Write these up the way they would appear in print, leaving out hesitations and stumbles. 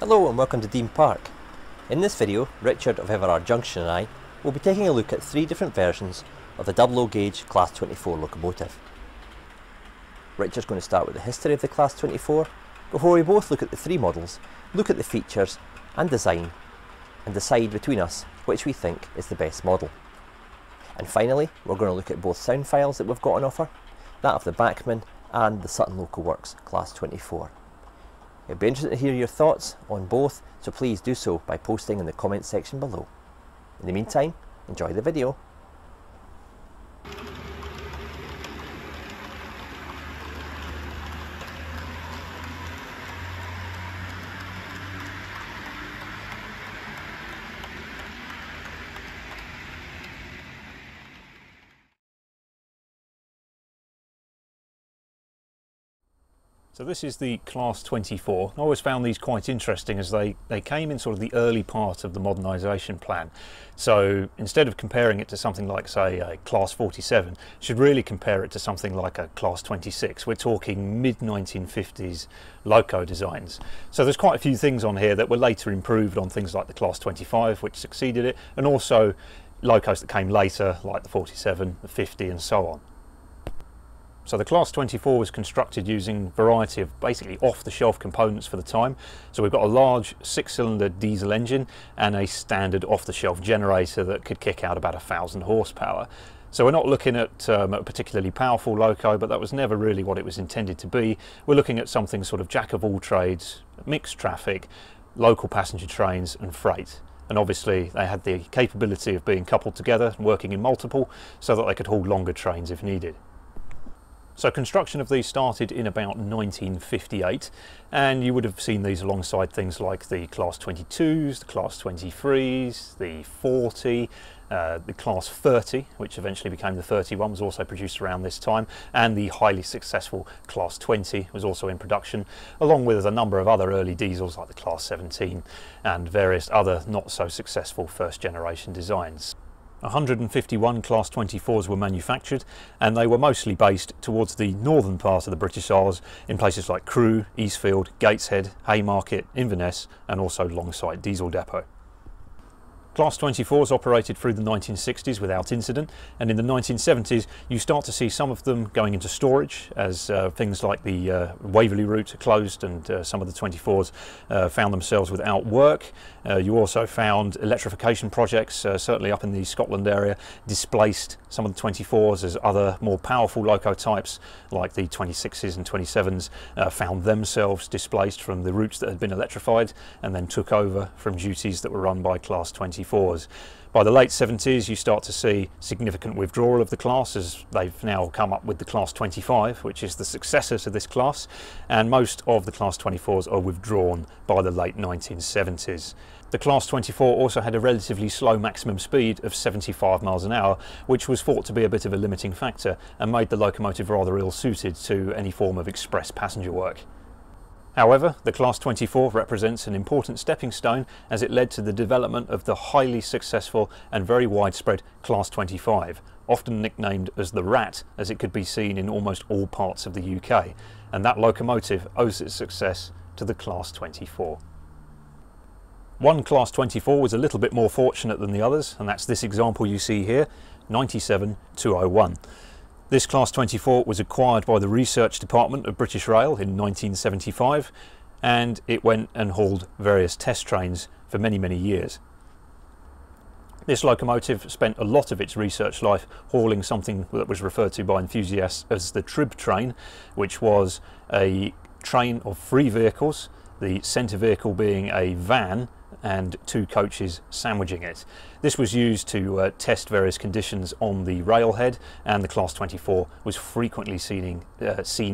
Hello and welcome to Dean Park. In this video, Richard of Everard Junction and I will be taking a look at 3 different versions of the double O gauge Class 24 locomotive. Richard's going to start with the history of the Class 24 before we both look at the 3 models, look at the features and design and decide between us which we think is the best model. And finally, we're going to look at both sound files that we've got on offer, that of the Bachmann and the Sutton Local Works Class 24. It'd be interesting to hear your thoughts on both, so please do so by posting in the comments section below. In the meantime, enjoy the video. So this is the Class 24. I always found these quite interesting as they came in sort of the early part of the modernisation plan. So instead of comparing it to something like, say, a Class 47, you should really compare it to something like a Class 26. We're talking mid-1950s loco designs. So there's quite a few things on here that were later improved on things like the Class 25, which succeeded it, and also locos that came later, like the 47, the 50 and so on. So the Class 24 was constructed using a variety of basically off-the-shelf components for the time. So we've got a large 6-cylinder diesel engine and a standard off-the-shelf generator that could kick out about 1,000 horsepower. So we're not looking at a particularly powerful loco, but that was never really what it was intended to be. We're looking at something sort of jack of all trades, mixed traffic, local passenger trains and freight. And obviously they had the capability of being coupled together and working in multiple so that they could haul longer trains if needed. So construction of these started in about 1958, and you would have seen these alongside things like the Class 22s, the Class 23s, the 40, the Class 30, which eventually became the 31, was also produced around this time, and the highly successful Class 20 was also in production, along with a number of other early diesels like the Class 17 and various other not so successful first generation designs. 151 Class 24s were manufactured, and they were mostly based towards the northern part of the British Isles in places like Crewe, Eastfield, Gateshead, Haymarket, Inverness and also Longsight Diesel Depot. Class 24s operated through the 1960s without incident, and in the 1970s you start to see some of them going into storage as things like the Waverley route closed and some of the 24s found themselves without work. You also found electrification projects, certainly up in the Scotland area, displaced some of the 24s as other more powerful loco types like the 26s and 27s found themselves displaced from the routes that had been electrified and then took over from duties that were run by Class 24s. By the late 70s you start to see significant withdrawal of the class as they've now come up with the Class 25, which is the successor to this class, and most of the Class 24s are withdrawn by the late 1970s. The Class 24 also had a relatively slow maximum speed of 75 miles an hour, which was thought to be a bit of a limiting factor and made the locomotive rather ill-suited to any form of express passenger work. However, the Class 24 represents an important stepping stone as it led to the development of the highly successful and very widespread Class 25, often nicknamed as the Rat, as it could be seen in almost all parts of the UK, and that locomotive owes its success to the Class 24. One Class 24 was a little bit more fortunate than the others, and that's this example you see here, 97201. This Class 24 was acquired by the Research Department of British Rail in 1975, and it went and hauled various test trains for many years. This locomotive spent a lot of its research life hauling something that was referred to by enthusiasts as the Trib train, which was a train of 3 vehicles, the centre vehicle being a van and 2 coaches sandwiching it. This was used to test various conditions on the railhead, and the Class 24 was frequently seen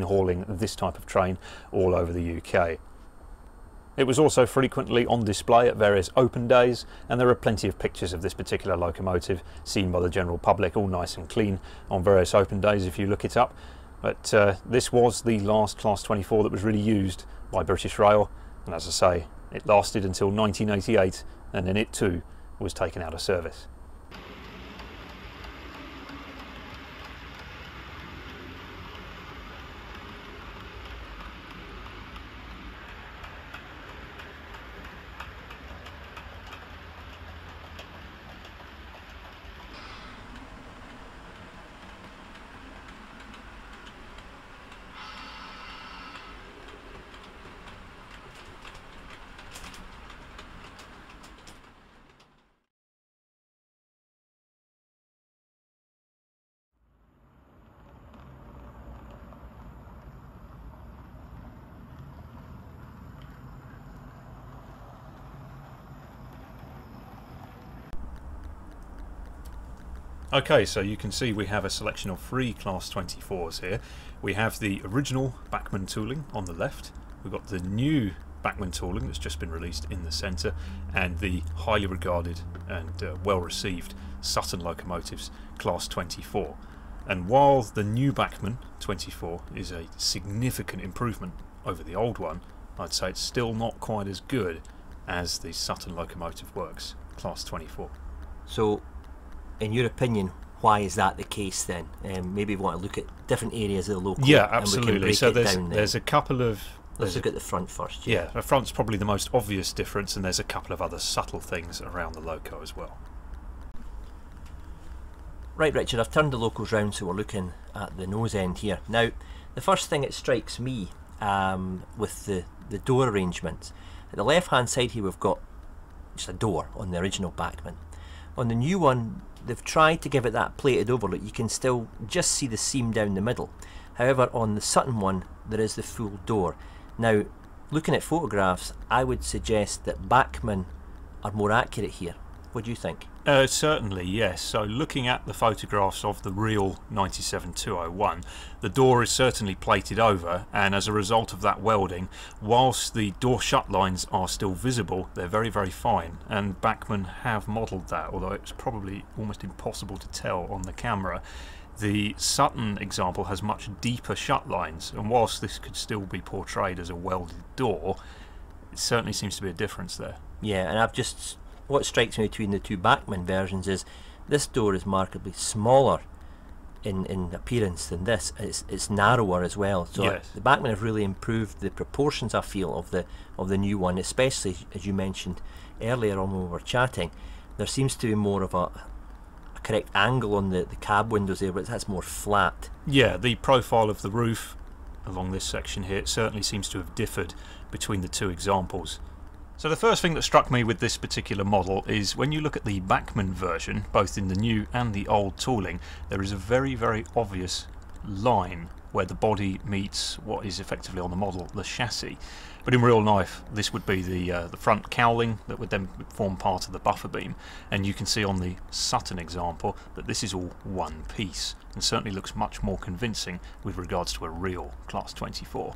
hauling this type of train all over the UK. It was also frequently on display at various open days, and there are plenty of pictures of this particular locomotive seen by the general public, all nice and clean on various open days if you look it up. But this was the last Class 24 that was really used by British Rail, and as I say, it lasted until 1988, and then it too was taken out of service. Okay, so you can see we have a selection of 3 Class 24s here. We have the original Bachmann tooling on the left, we've got the new Bachmann tooling that's just been released in the centre, and the highly regarded and well received Sutton locomotives Class 24. And while the new Bachmann 24 is a significant improvement over the old one, I'd say it's still not quite as good as the Sutton Locomotive Works Class 24. So, in your opinion, why is that the case then? Maybe we want to look at different areas of the loco. Yeah, and we can absolutely. break So it down there's a couple of... Let's look at the front first. Yeah, the front's probably the most obvious difference, and there's a couple of other subtle things around the loco as well. Right, Richard, I've turned the locos round, so we're looking at the nose end here. Now, the first thing that strikes me with the door arrangements, at the left hand side here we've got just a door on the original Bachmann. On the new one, they've tried to give it that plated overlook. You can still just see the seam down the middle. However, on the Sutton one, there is the full door. Now, looking at photographs, I would suggest that Bachmann are more accurate here. What do you think? Certainly, yes. So looking at the photographs of the real 97-201, the door is certainly plated over, and as a result of that welding, whilst the door shut lines are still visible, they're very, very fine, and Bachmann have modelled that, although it's probably almost impossible to tell on the camera. The Sutton example has much deeper shut lines, and whilst this could still be portrayed as a welded door, it certainly seems to be a difference there. Yeah, and what strikes me between the two Bachmann versions is this door is markedly smaller in appearance than this. It's narrower as well. So yes, the Bachmann have really improved the proportions, I feel, of the new one, especially as you mentioned earlier on when we were chatting. There seems to be more of a correct angle on the cab windows there, but that's more flat. Yeah, the profile of the roof along this section here certainly seems to have differed between the two examples. So the first thing that struck me with this particular model is when you look at the Bachmann version, both in the new and the old tooling, there is a very, very obvious line where the body meets what is effectively on the model, the chassis. But in real life, this would be the front cowling that would then form part of the buffer beam, and you can see on the Sutton example that this is all one piece, and certainly looks much more convincing with regards to a real Class 24.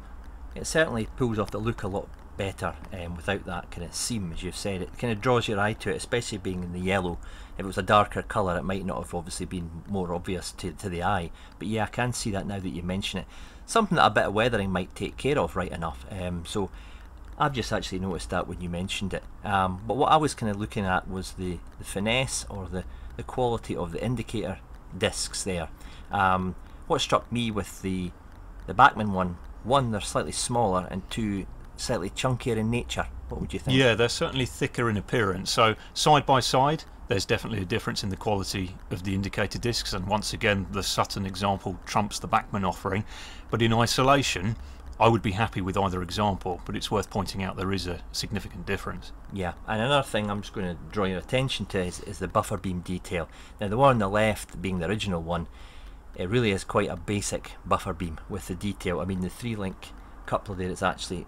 It certainly pulls off the look a lot better without that kind of seam, as you've said. It kind of draws your eye to it, especially being in the yellow. If it was a darker colour, it might not have obviously been more obvious to the eye, but yeah, I can see that now that you mention it. Something that a bit of weathering might take care of right enough. So I've just actually noticed that when you mentioned it. But what I was kind of looking at was the finesse or the quality of the indicator discs there. What struck me with the Bachmann one, they're slightly smaller, and two, slightly chunkier in nature. What would you think? Yeah, they're certainly thicker in appearance. So side by side, there's definitely a difference in the quality of the indicator discs, and once again the Sutton example trumps the Bachmann offering. But in isolation, I would be happy with either example, but it's worth pointing out there is a significant difference. Yeah, and another thing I'm just going to draw your attention to is the buffer beam detail. Now the one on the left, being the original one, it really is quite a basic buffer beam with the detail. I mean, the 3-link coupler there is actually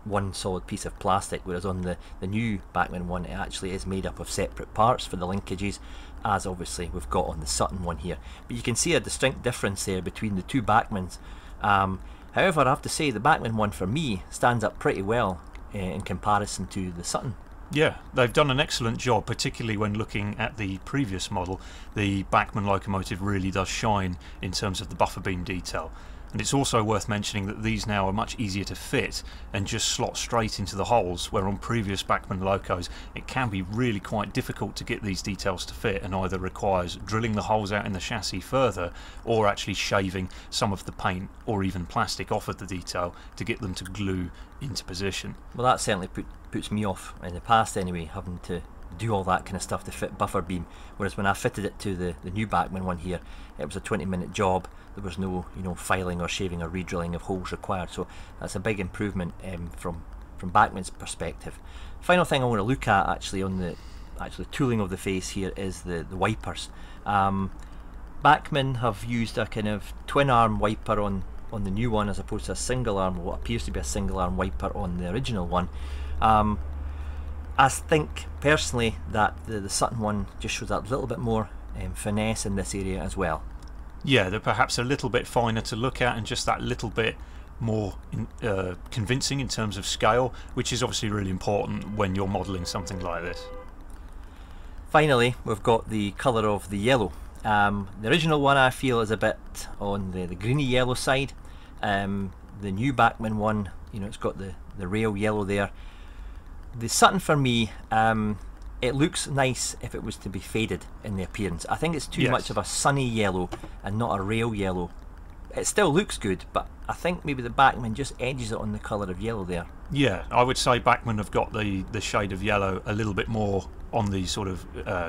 one solid piece of plastic, whereas on the new Bachmann one, it actually is made up of separate parts for the linkages, as obviously we've got on the Sutton one here. But you can see a distinct difference there between the two Bachmanns. However, I have to say the Bachmann one for me stands up pretty well in comparison to the Sutton. Yeah, they've done an excellent job, particularly when looking at the previous model. The Bachmann locomotive really does shine in terms of the buffer beam detail. And it's also worth mentioning that these now are much easier to fit and just slot straight into the holes, where on previous Bachmann locos it can be really quite difficult to get these details to fit, and either requires drilling the holes out in the chassis further or actually shaving some of the paint or even plastic off of the detail to get them to glue into position. Well, that certainly puts me off in the past anyway, having to do all that kind of stuff to fit buffer beam, whereas when I fitted it to the new Bachmann one here, it was a 20-minute job. There was no filing or shaving or re-drilling of holes required, so that's a big improvement from Bachmann's perspective. Final thing I want to look at actually on the tooling of the face here is the wipers. Bachmann have used a kind of twin arm wiper on the new one as opposed to a single arm, what appears to be a single arm wiper on the original one. I think personally that the Sutton one just shows that little bit more finesse in this area as well. Yeah, they're perhaps a little bit finer to look at and just that little bit more convincing in terms of scale, which is obviously really important when you're modelling something like this. Finally, we've got the colour of the yellow. The original one I feel is a bit on the greeny yellow side. The new Bachmann one, you know, it's got the rail yellow there. The Sutton for me, it looks nice if it was to be faded in the appearance. I think it's too much of a sunny yellow and not a rail yellow. It still looks good, but I think maybe the Bachmann just edges it on the colour of yellow there. Yeah, I would say Bachmann have got the shade of yellow a little bit more on the sort of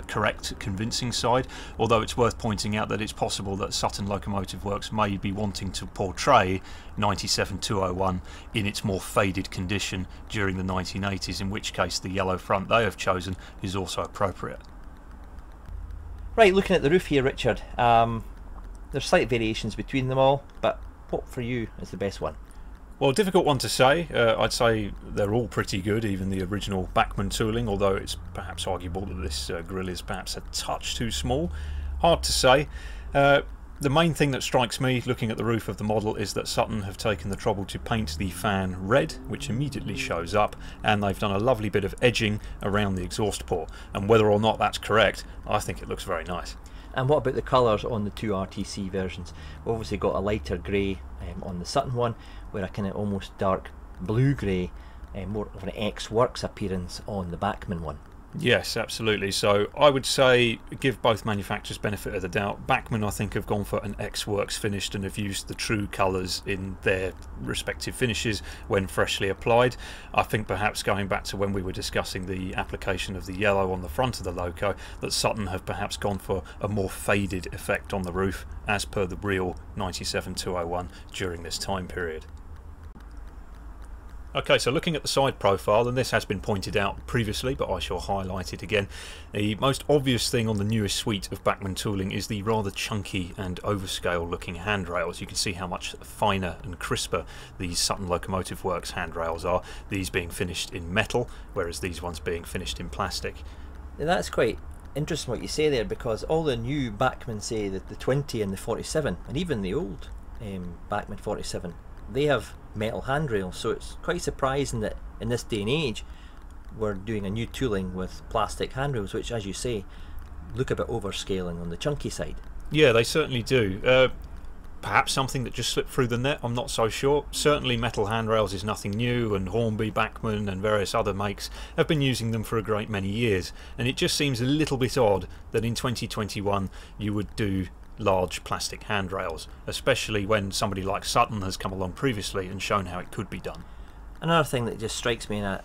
correct, convincing side, although it's worth pointing out that it's possible that Sutton Locomotive Works may be wanting to portray 97-201 in its more faded condition during the 1980s, in which case the yellow front they have chosen is also appropriate. Right, looking at the roof here, Richard, there's slight variations between them all, but what for you is the best one? Well, difficult one to say. I'd say they're all pretty good, even the original Bachmann tooling, although it's perhaps arguable that this grille is perhaps a touch too small. Hard to say. The main thing that strikes me looking at the roof of the model is that Sutton have taken the trouble to paint the fan red, which immediately shows up, and they've done a lovely bit of edging around the exhaust port, and whether or not that's correct, I think it looks very nice. And what about the colours on the two RTC versions? We've obviously got a lighter grey on the Sutton one, where a kind of almost dark blue grey, more of an X-Works appearance on the Bachmann one. Yes, absolutely. So I would say give both manufacturers benefit of the doubt. Bachmann, I think, have gone for an X-Works finished and have used the true colours in their respective finishes when freshly applied. I think perhaps going back to when we were discussing the application of the yellow on the front of the loco, that Sutton have perhaps gone for a more faded effect on the roof as per the real 97-201 during this time period. Okay, so looking at the side profile, and this has been pointed out previously, but I shall highlight it again. The most obvious thing on the newest suite of Bachmann tooling is the rather chunky and overscale looking handrails. You can see how much finer and crisper these Sutton Locomotive Works handrails are, these being finished in metal, whereas these ones being finished in plastic. Now that's quite interesting what you say there, because all the new Bachmann, say the 20 and the 47, and even the old Bachmann 47, they have metal handrails, so it's quite surprising that in this day and age we're doing a new tooling with plastic handrails, which, as you say, look a bit overscaling on the chunky side. Yeah, they certainly do. Perhaps something that just slipped through the net, I'm not so sure. Certainly metal handrails is nothing new, and Hornby, Bachmann and various other makes have been using them for a great many years, and it just seems a little bit odd that in 2021 you would do large plastic handrails, especially when somebody like Sutton has come along previously and shown how it could be done. Another thing that just strikes me, and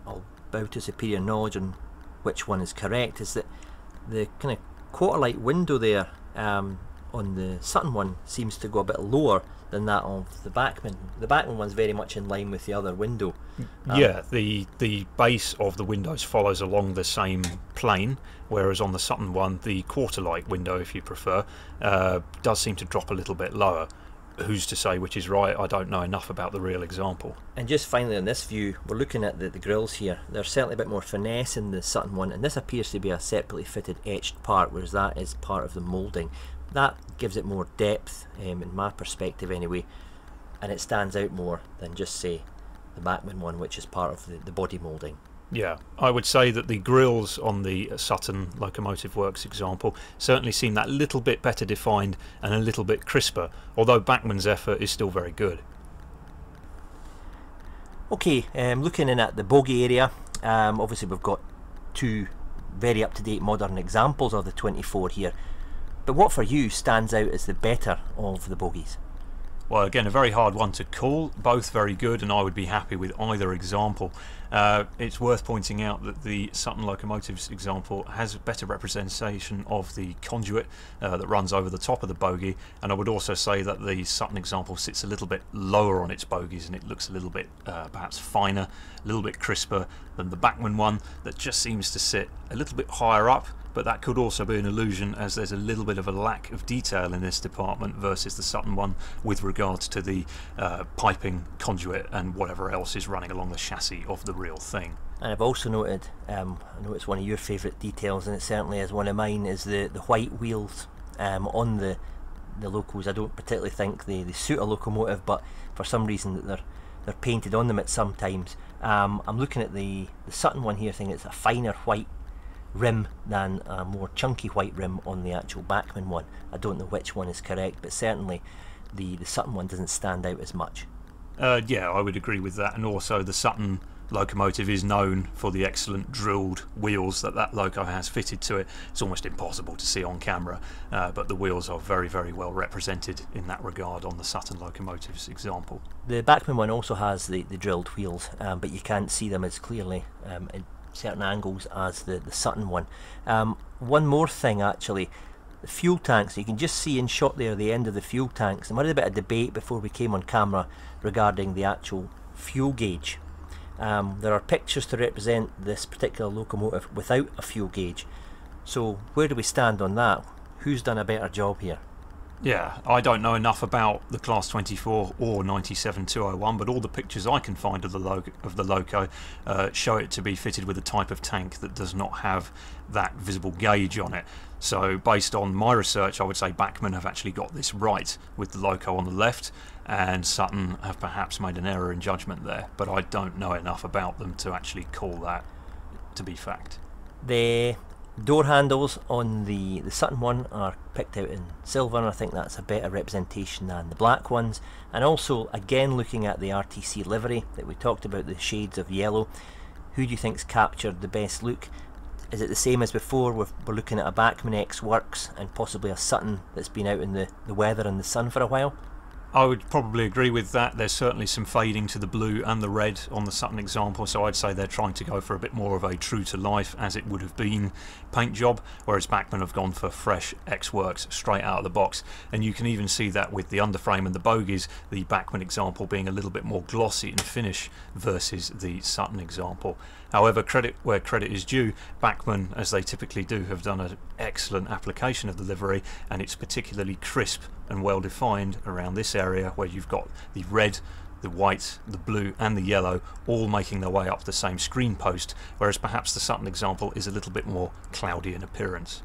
I'll bow to superior knowledge on which one is correct, is that the kind of quarter light window there on the Sutton one seems to go a bit lower than that of the Bachmann. The Bachmann one's very much in line with the other window. Yeah, the base of the windows follows along the same plane, whereas on the Sutton one, the quarter light window, if you prefer, does seem to drop a little bit lower. Who's to say which is right? I don't know enough about the real example. And just finally on this view, we're looking at the grills here. There's certainly a bit more finesse in the Sutton one, and this appears to be a separately fitted etched part, whereas that is part of the moulding. That gives it more depth, in my perspective anyway, and it stands out more than just, say, the Bachmann one, which is part of the body moulding. Yeah, I would say that the grills on the Sutton Locomotive Works example certainly seem that little bit better defined and a little bit crisper, although Bachmann's effort is still very good. Okay, looking in at the bogie area, obviously we've got two very up-to-date modern examples of the 24 here. But what for you stands out as the better of the bogies? Well, again, a very hard one to call. Both very good, and I would be happy with either example. It's worth pointing out that the Sutton Locomotives example has a better representation of the conduit that runs over the top of the bogie, and I would also say that the Sutton example sits a little bit lower on its bogies, and it looks a little bit perhaps finer, a little bit crisper than the Bachmann one that just seems to sit a little bit higher up but that could also be an illusion, as there's a little bit of a lack of detail in this department versus the Sutton one with regards to the piping, conduit and whatever else is running along the chassis of the real thing. And I've also noted, I know it's one of your favourite details, and it certainly is one of mine, is the white wheels on the locos. I don't particularly think they suit a locomotive, but for some reason they're painted on them at some times. I'm looking at the Sutton one here, thinking it's a finer white rim than a more chunky white rim on the actual Bachmann one. I don't know which one is correct, but certainly the Sutton one doesn't stand out as much. Yeah, I would agree with that, and also the Sutton locomotive is known for the excellent drilled wheels that loco has fitted to it. It's almost impossible to see on camera, but the wheels are very, very well represented in that regard on the Sutton locomotive's example. The Bachmann one also has the drilled wheels, but you can't see them as clearly in certain angles as the Sutton one. One more thing actually, the fuel tanks, you can just see in shot there the end of the fuel tanks, and we had a bit of debate before we came on camera regarding the actual fuel gauge. There are pictures to represent this particular locomotive without a fuel gauge. So where do we stand on that? Who's done a better job here? Yeah, I don't know enough about the Class 24 or 97201, but all the pictures I can find of the loco show it to be fitted with a type of tank that does not have that visible gauge on it. So based on my research, I would say Bachmann have actually got this right with the loco on the left, and Sutton have perhaps made an error in judgment there, but I don't know enough about them to actually call that to be fact. The door handles on the Sutton one are picked out in silver, and I think that's a better representation than the black ones. And also, again, looking at the RTC livery that we talked about, the shades of yellow, who do you think's captured the best look? Is it the same as before? We're looking at a Bachmann X Works and possibly a Sutton that's been out in the weather and the sun for a while? I would probably agree with that. There's certainly some fading to the blue and the red on the Sutton example, so I'd say they're trying to go for a bit more of a true to life as it would have been paint job, whereas Bachmann have gone for fresh X Works straight out of the box. And you can even see that with the underframe and the bogies, the Bachmann example being a little bit more glossy in finish versus the Sutton example. However, credit where credit is due, Bachmann, as they typically do, have done an excellent application of the livery, and it's particularly crisp and well defined around this area where you've got the red, the white, the blue and the yellow all making their way up the same screen post, whereas perhaps the Sutton example is a little bit more cloudy in appearance.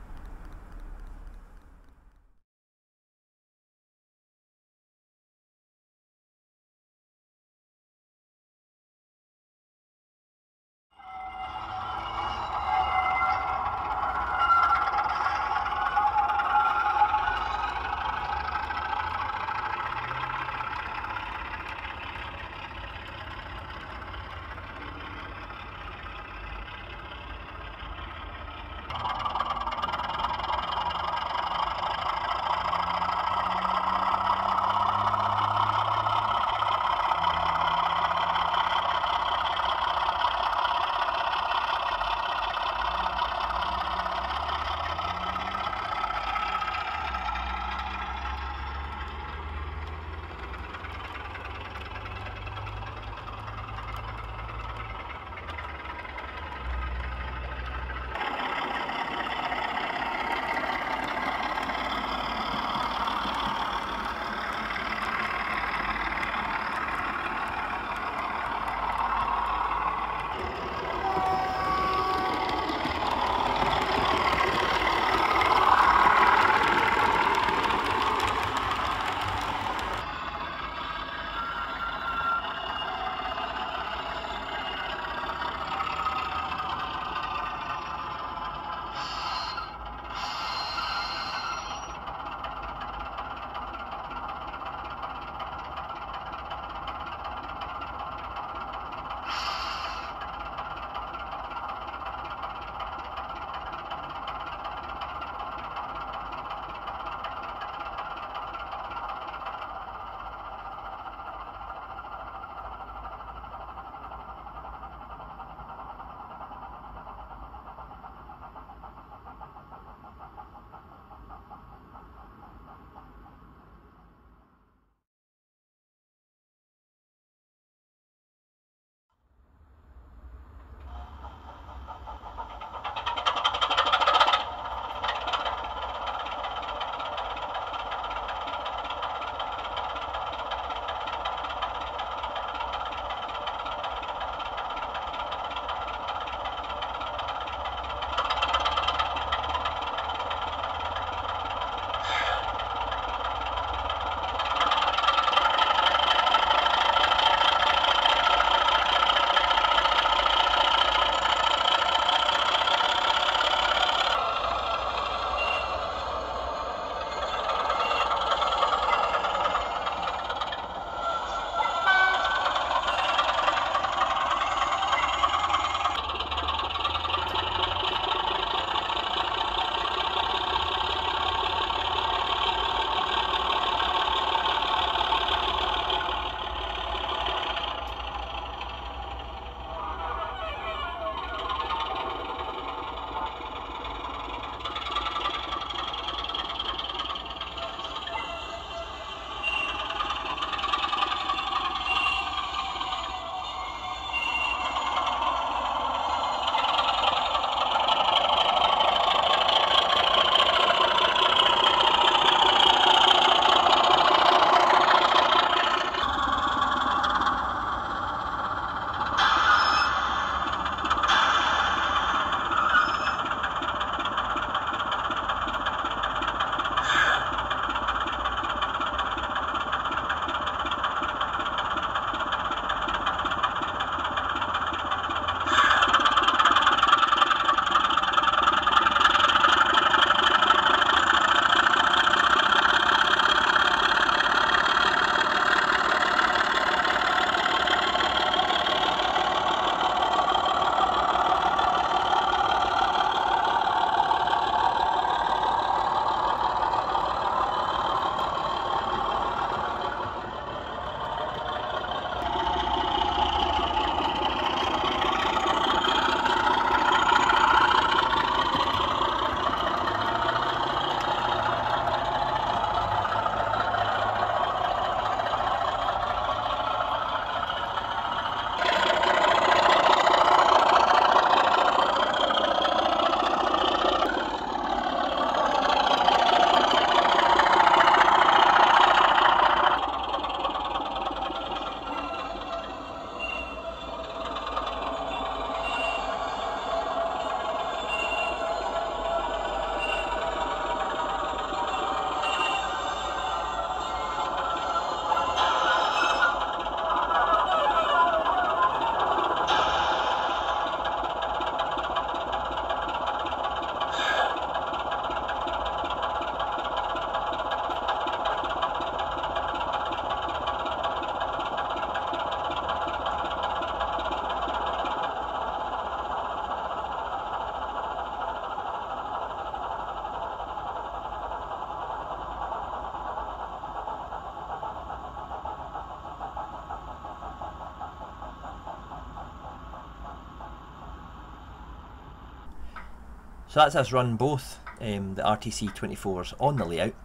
So that's us run both the RTC 24s on the layout,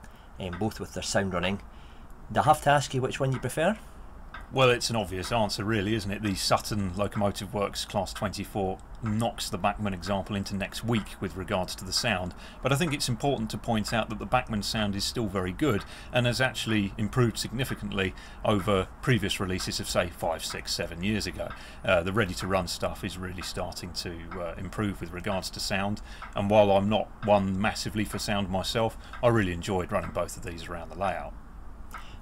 both with their sound running. Do I have to ask you which one you prefer? Well, it's an obvious answer really, isn't it? The Sutton Locomotive Works Class 24 knocks the Bachmann example into next week with regards to the sound, but I think it's important to point out that the Bachmann sound is still very good and has actually improved significantly over previous releases of say 5, 6, 7 years ago. The ready-to-run stuff is really starting to improve with regards to sound, and while I'm not one massively for sound myself, I really enjoyed running both of these around the layout.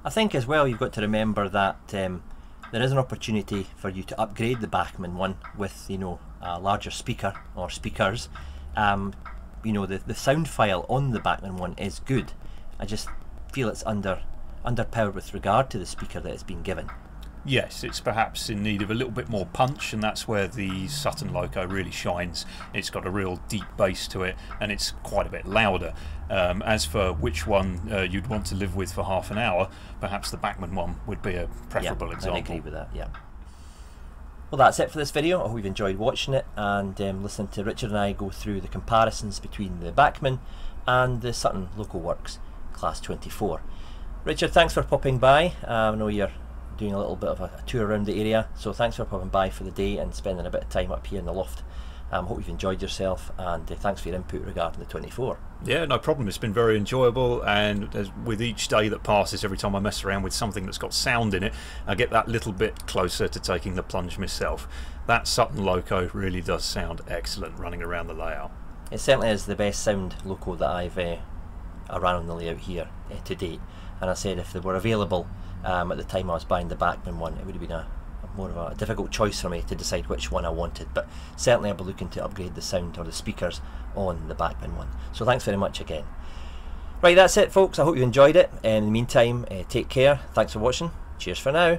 I think as well you've got to remember that there is an opportunity for you to upgrade the Bachmann one with, you know, a larger speaker or speakers. You know, the sound file on the Bachmann one is good. I just feel it's underpowered with regard to the speaker that it's been given. Yes, it's perhaps in need of a little bit more punch, and that's where the Sutton Loco really shines. It's got a real deep bass to it, and it's quite a bit louder. As for which one you'd want to live with for half an hour, perhaps the Bachmann one would be a preferable example. I agree with that, yeah. Well, that's it for this video. I hope you've enjoyed watching it and listening to Richard and I go through the comparisons between the Bachmann and the Sutton Loco Works Class 24. Richard, thanks for popping by. I know you're doing a little bit of a tour around the area, so thanks for popping by for the day and spending a bit of time up here in the loft. Hope you've enjoyed yourself, and thanks for your input regarding the 24. Yeah, no problem. It's been very enjoyable, and with each day that passes, every time I mess around with something that's got sound in it, I get that little bit closer to taking the plunge myself. That Sutton Loco really does sound excellent running around the layout. It certainly is the best sound loco that I've ran on the layout here to date, and I said if they were available at the time I was buying the Bachmann one, it would have been more of a difficult choice for me to decide which one I wanted, but certainly I'll be looking to upgrade the sound or the speakers on the Bachmann one. So thanks very much again. Right, that's it folks. I hope you enjoyed it. In the meantime, take care. Thanks for watching. Cheers for now.